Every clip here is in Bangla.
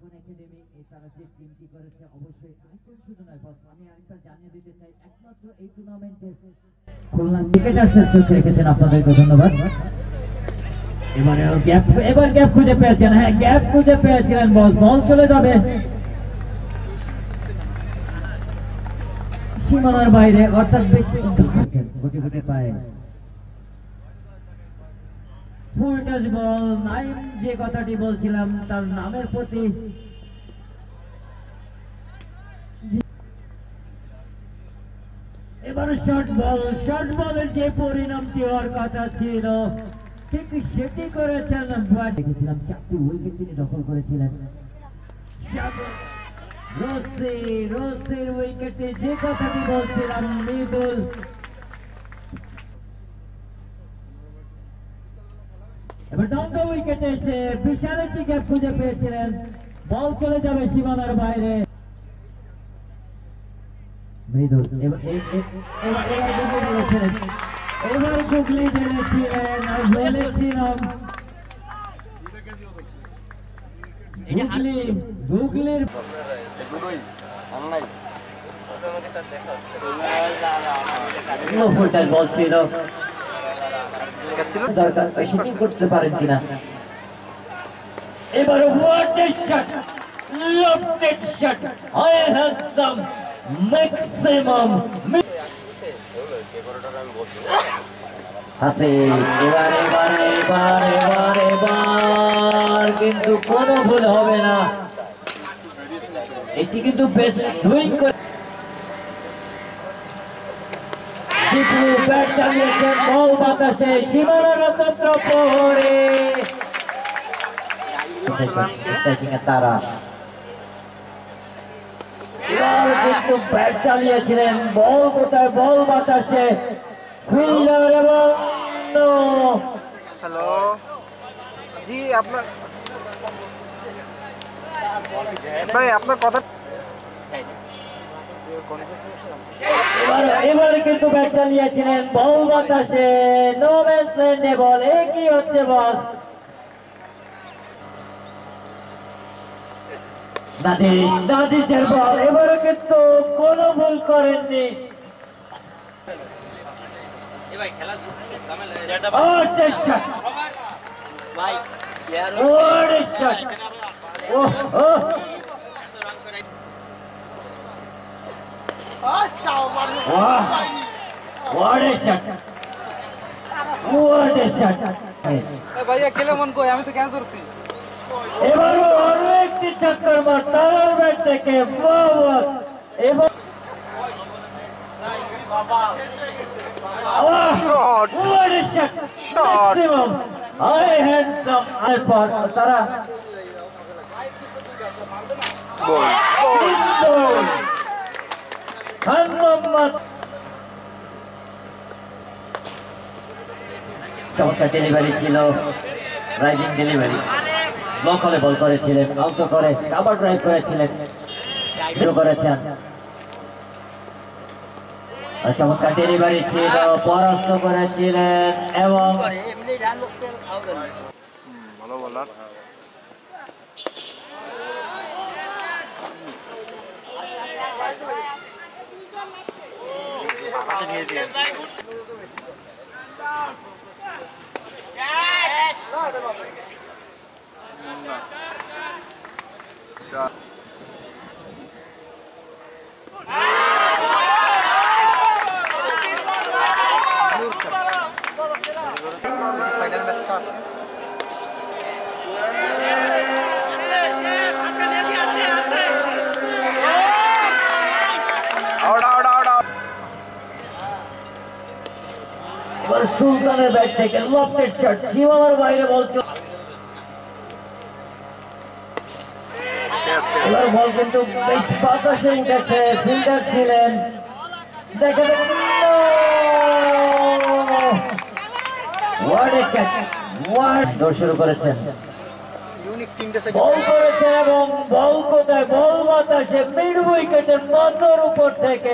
আইকন একাডেমি তারা যে টিমটি করেছে অবশ্যই আইকন শুধু নয় বস, আমি আরেকবার জানিয়ে দিতে চাই একমাত্র এই টুর্নামেন্টে খুলনা ক্রিকেটার্সের চোখে রেখেছেন, আপনাদেরকে ধন্যবাদ। এবার গ্যাপ খুঁজে পেয়েছেন, হ্যাঁ গ্যাপ খুঁজে পেয়েছিলেন বস, বল চলে যাবে সীমানার বাইরে, অর্থাৎ বেশি গুটি গুটি পায় ফুল টাচ বল। নাইম যে কথাটি বলছিলাম তার নামের প্রতি এবার শর্ট বলের যে পরিণামটি হওয়ার কথা ছিল ঠিক সেটি করেছেন। দেখেছিলাম 4টি উইকেট তিনি দখল করেছিলেন। রসির উইকেটে যে কথাটি বলছিলাম মৃদুল, এবার ডঙ্গা উইকেটে এসে বিশাল একটি গ্যাপ খুঁজে পেয়েছিলেন, বল চলে যাবে সীমানার বাইরে। মৃদুল এবার গুগলি জেনেছিলেন, বলেছিলাম গুগলির বল ছিল দরকার করতে পারেন কিনা। এবার ম্যাক্সিমাম আছে এবার কিন্তু কোনো ভুল হবে না, এটি কিন্তু বেশ সুইং করে ব্যাট চালিয়েছেন, বল বাতাসে সীমানার অতন্ত্র প্রহরে তারা কিন্তু ব্যাট চালিয়েছিলেন, বল কোথায়, বল বাতাসে ফিল্ডার এবং হ্যালো জি আপনার কথা এবার কিন্তু ব্যাট চালিয়েছিলেন, বল বাতাসে নো ম্যাচ ল্যান্ডে বল। কি হচ্ছে বস? দাদিজের বল, এবারও কিন্তু কোনো ভুল করেননি। ভাইয়া খেলে মন কই, আমি তো ক্যাচ করছি। এবারও আরো একটি চক্কর মার তার ব্যাট থেকে এবং তারা চমৎকার ডেলিভারি ছিল, রাইজিং ডেলিভারি, ব্লক হলে বল করেছিলেন, আউট করে আবার ড্রাইভ করেছিলেন, শুরু করেছেন। চমৎকার ডেলিভারি ছিল, পরাস্ত করেছিলেন এবং ভালো বলার ফাইনাল ম্যাচটা আছে। এবার সুলতানের ব্যাট থেকে লফটেড শট, সীমানার বাইরে বল। এবার বল কিন্তু বেশ বাতাসে উঠেছে, ফিল্ডার ছিলেন, দেখে দৌড় শুরু করেছেন, বল করেছে এবং বল কোথায়, বল বাতাসে মিড উইকেটের মাথার উপর থেকে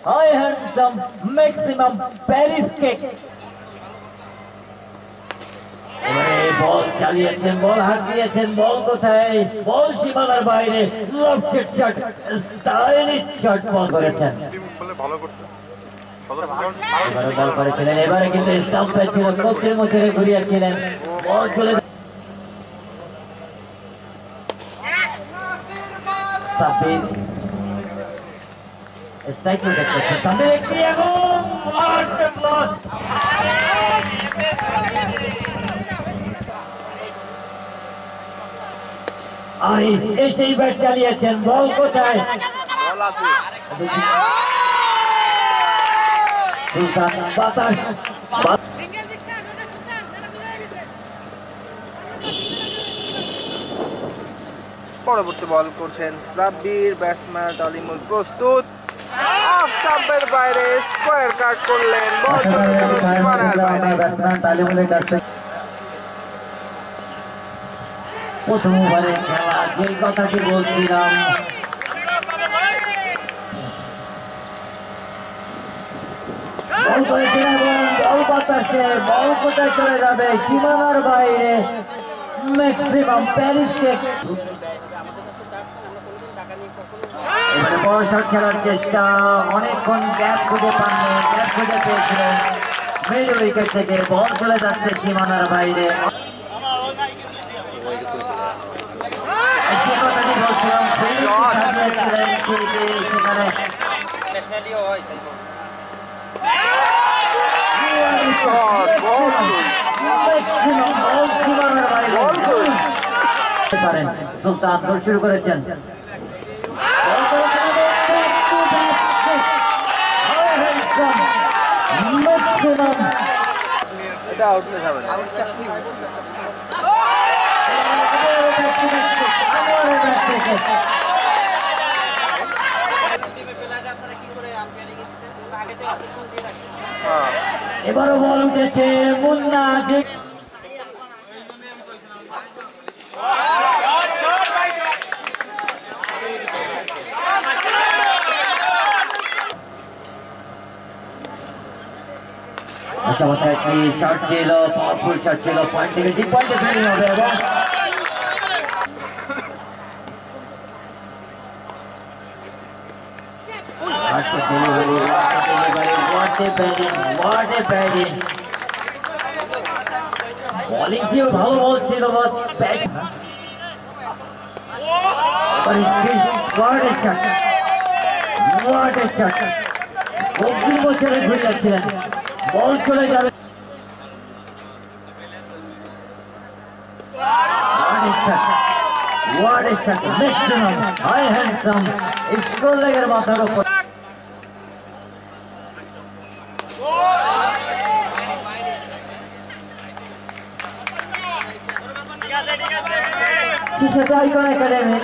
হাই হ্যান্ডসাম ম্যাক্সিমাম প্যারিস কেক। বল চালিয়েছেন, বল হাত দিয়েছেন, বল কোথায়, বল সীমানার বাইরে, lofted shot, stylish shot ball করেছেন। ভালো করছে, এবারে বল করেছিলেন, এবারে কিন্তু স্টাম্পে ছিল, কোচের মুখে ঘুরিয়েছিলেন, বল চলে সাব্বির স্ট্রাইক প্রোটেক্ট করছে, সাব্বির একটি এবং ওয়াট এ ব্লক। আরিফ এসেই ব্যাট চালিয়েছেন, বল কোথায়, বল আছে, সুলতান বাতাস পরবর্তী বল করছেন সাব্বির, ব্যাটসম্যান তালিমুল প্রস্তুত, অফ স্টাম্পের বাইরে স্কোয়ার কাট করলেন, বল চলে গেল সীমানার বাইরে। ব্যাটসম্যান তালিমুলের কাছে প্রথম ওভারে খেলা, যে কথাটি বলছিলাম, বল করেছেন এবং বল বাতাসে, বল কোথায় চলে যাবে, সীমানার বাইরে, ম্যাক্সিমাম প্যারিসকে। এবারে বড় শট খেলার চেষ্টা, অনেকক্ষণ গ্যাপ খুঁজে পাননি, গ্যাপ খুঁজে পেয়েছিলেন, মিডল উইকেট থেকে বল চলে যাচ্ছে সীমানার বাইরে। সে কথাটি বলছিলাম, সেখানে সুলতান দৌড় শুরু করেছেন, এটা আউটলে যাবে না। এবারও বল উঠেছে, মুন্না চমৎকার একটি শট ছিল, পাওয়ারফুল শট ছিল, পয়েন্ট থেকে 3 পয়েন্টে ফিরে হবে এবং বোলিং টিও ভালো বল ছিল, বস ব্যাট অগ্নি বছরে ঘুরিয়েছিলেন, বল চলে যাবে, what a shot, maximum, high handsome, square লেগের মাথার উপর। কিসের আইকন একাডেমি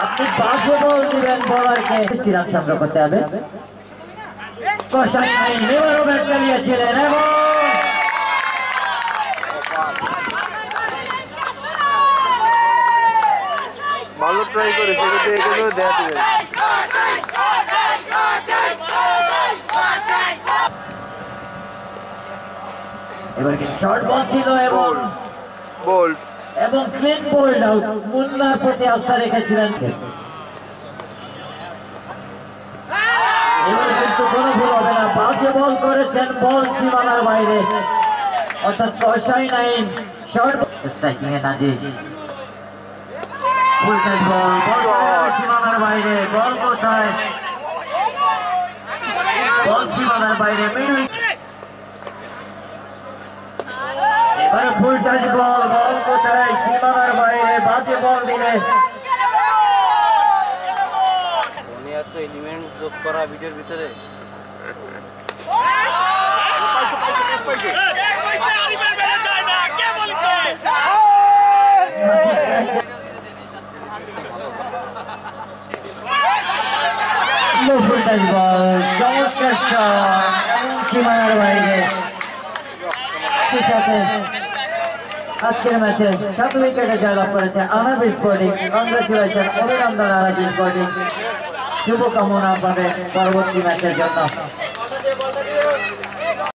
আপনি 5 বল দিবেন বলারকে, 60 রান সংগ্রহ করতে হবে। কষাই এবারও ব্যাট চালিয়েছিলেন এবং ভালো ট্রাই করেছে, কিন্তু এগুলো দেখাতে হবে। এবার শর্ট বল ছিল এবং বোল্ড এবং ক্লিন বোল্ড আউট, মুন্নার প্রতি আস্থা রেখেছিলেন। এবার কিন্তু কোনো ভুল হবে না, বাজে বল করেছেন, বল সীমানার বাইরে, অর্থাৎ কষাই নাইন শর্ট স্ট্রাইকিং এ নাজিস, ফুল টাচ বল, বল সীমানার বাইরে, বল কোথায়, বল সীমানার বাইরে, মিডল এবারে ফুল টাচ বল, বল কোথায়, সীমানার বাইরে, বাজে বল দিলে এলিমেন্ট যোগ করা ভিডিওর ভিতরে ফুল টাচ বল, চমৎকার শট, সীমানার বাইরে। সে সাথে আজকের ম্যাচে 7 উইকেটে জয়লাভ করেছে আনাবি স্পোর্টিং, কংগ্রেচুলেশন, অভিনন্দন আনাবি স্পোর্টিং। শুভকামনা পাবেন পরবর্তী ম্যাচের জন্য।